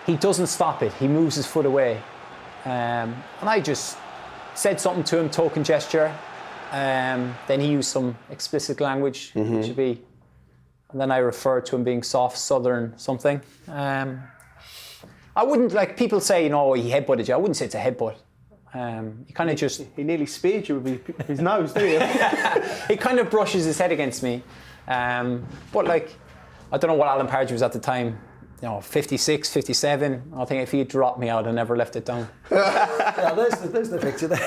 he doesn't stop it. He moves his foot away. And I just said something to him, token gesture. Then he used some explicit language, which would be, and then I referred to him being soft, southern, something. I wouldn't, like people say, he headbutted you. I wouldn't say it's a headbutt. He kind of just... He nearly speared you with his nose, didn't he? He kind of brushes his head against me. But like, I don't know what Alan Pardew was at the time. 56, 57. I think if he dropped me out, I never left it down. There's the picture there.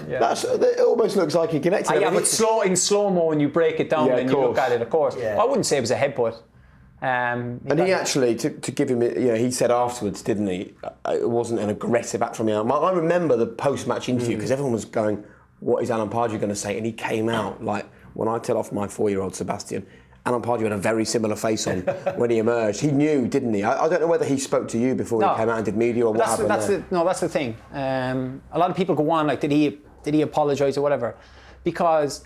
Yeah. It almost looks like he connected. Yeah, but in slow-mo, when you break it down and you look at it, of course. Yeah. I wouldn't say it was a headbutt. And he actually, to give him, he said afterwards, didn't he? It wasn't an aggressive act from him. I remember the post-match interview because everyone was going, "What is Alan Pardew going to say?" And he came out like, when I tell off my 4-year-old Sebastian, Alan Pardew had a very similar face on when he emerged. He knew, didn't he? I don't know whether he spoke to you before he came out and did media or what happened. That's the thing. A lot of people go on like, did he apologise or whatever? Because,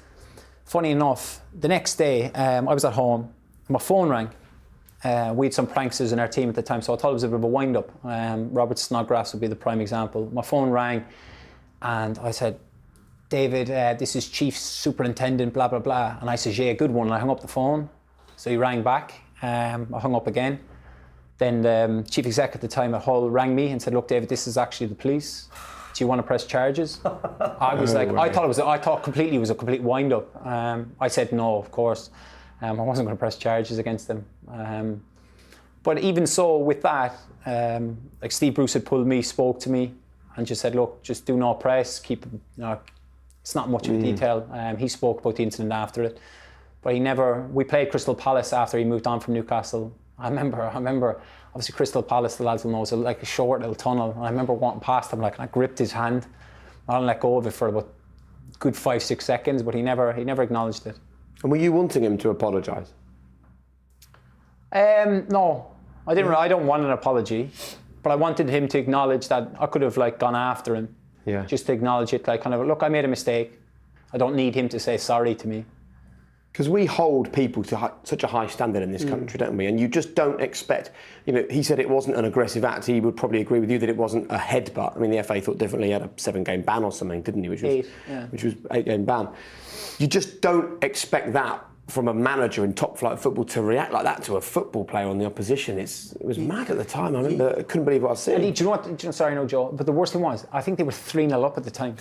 funny enough, the next day I was at home, my phone rang. We had some pranksters in our team at the time, so I thought it was a bit of a wind-up. Robert Snodgrass would be the prime example. My phone rang, and I said, "David, this is Chief Superintendent, blah, blah, blah." And I said, "Yeah, good one." And I hung up the phone. So he rang back. I hung up again. Then the Chief Exec at the time at Hull rang me and said, "Look, David, this is actually the police. Do you want to press charges?" I was I thought completely it was a complete wind-up. I said, "No, of course." I wasn't going to press charges against them. But even so, with that, like Steve Bruce had pulled me, spoke to me, and just said, "Look, just do not press. Keep, it's not much of a detail." He spoke about the incident after it, but he never. We played Crystal Palace after he moved on from Newcastle. I remember. Obviously, Crystal Palace, the lads will know, is like a short little tunnel. And I remember walking past him, and I gripped his hand. I didn't let go of it for about a good 5-6 seconds, but he never acknowledged it. And were you wanting him to apologise? No, I didn't. I don't want an apology, but I wanted him to acknowledge that I could have gone after him. Yeah. Just to acknowledge it, look, I made a mistake. I don't need him to say sorry to me. Because we hold people to such a high standard in this country, don't we? And you just don't expect. He said it wasn't an aggressive act. He would probably agree with you that it wasn't a headbutt. I mean, the FA thought differently. He had a 7-game ban or something, didn't he? Which was 8-game ban. You just don't expect that from a manager in top-flight football to react like that to a football player on the opposition. It was mad at the time. I remember, I couldn't believe what I was seeing. And do you know what? Sorry, no, Joe. But the worst thing was, I think they were 3-0 up at the time.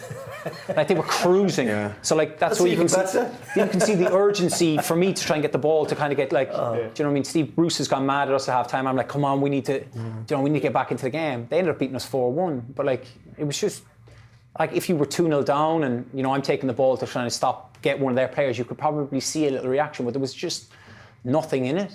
They were cruising. Yeah. So that's where you can see the urgency for me to try and get the ball to kind of get do you know what I mean? Steve Bruce has gone mad at us at half time. I'm like, come on, we need to get back into the game. They ended up beating us 4-1. But it was just if you were 2-0 down and I'm taking the ball to try and get one of their players, you could probably see a little reaction, but there was just nothing in it.